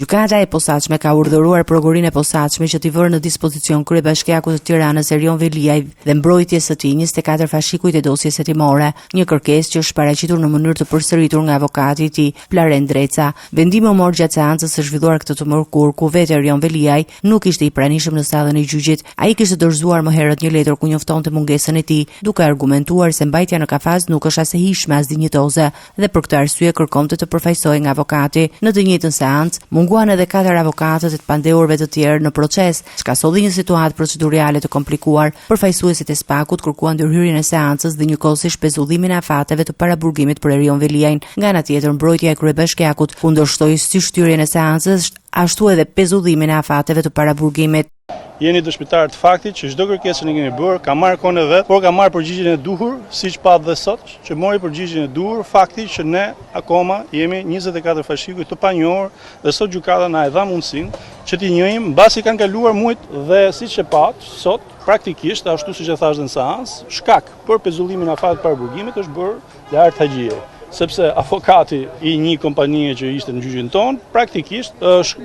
Gjykata e posaçme ka urdhëruar prokurorin e posaçme që t'i vërë në dispozicion kryebashkiakut të Tiranës Erion Veliaj dhe mbrojtjes së tij 24 fashikujt e dosjes hetimore, një kërkesë që është paraqitur në mënyrë të përsëritur nga avokati i tij, Flaren Dreca. Vendimi u mor gjatë seancës së zhvilluar këtë të mërkur, ku vetë Erion Veliaj nuk ishte i pranishëm në sallën e gjyqit. Ai kishte dorëzuar më herët një letër ku njoftonte mungesën e tij, duke argumentuar se mbajtja në kafaz nuk është as e hijshme as dinjitoze dhe për këtë arsye kërkonte të përfaqësohej nga avokati. Në të njëjtën seancë munguan edhe 4 avokatët e të pandehurve të tjerë në proces, çka solli një situatë procedurale të komplikuar. Përfaqësuesit e SPAK-ut kërkuan ndërhyrjen e seancës dhe njëkohësisht pezullimin e afateve të paraburgimit për Erion Veliajin. Nga ana tjetër, mbrojtja e kryebashkiakut kundërshtoi si shtyrjen e seancës, ashtu edhe pezullimin e afateve të paraburgimit. Jeni dëshmitar të faktit që çdo kërkesë që keni bërë ka marrë kohën e vet, por ka marrë përgjigjen e duhur, siç pat dhe sot, që mori përgjigjen e duhur fakti që ne akoma jemi 24 fashikuj të panjohur dhe sot gjykata na e dha mundësinë që t'i njohim mbasi kanë kaluar muajt dhe siç e pat sot praktikisht ashtu siç e thash në seancë, shkak për pezullimin e afatit paraburgimit është bërë Lart Haxhie. Sepse avokati i një kompanie që ishte në gjyqin ton, praktikisht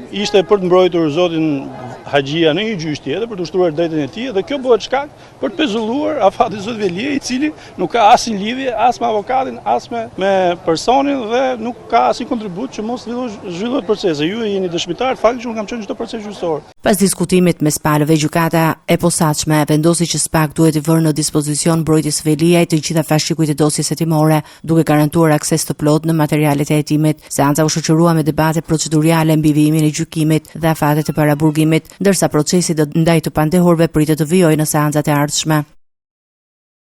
ishte për të mbrojtur zotin Haxhia në një gjyq tjetër për të ushtruar drejtën e tij dhe kjo bëhet shkak për të pezulluar afatin zot Veliaj, i cili nuk ka asnjë lidhje as me avokatin, as me personin dhe nuk ka asnjë kontribut që mos zhvillohet procesi. Ju jeni dëshmitar të faktit që unë kam qenë çdo proces gjyqësor. Pas diskutimit mes palëve, gjykata e posaçme vendosi që SPAK duhet i vërë në dispozicion mbrojtjes Veliaj të gjitha fashikujt e dosjes hetimore, duke garantuar akses të plot në materialet e hetimit. Seanca u shoqërua me debate procedurale mbi vijimin e gjykimit dhe afatet e paraburgimit, ndërsa procesi ndaj të pandehurve pritet të vijojë në seancat e ardhshme.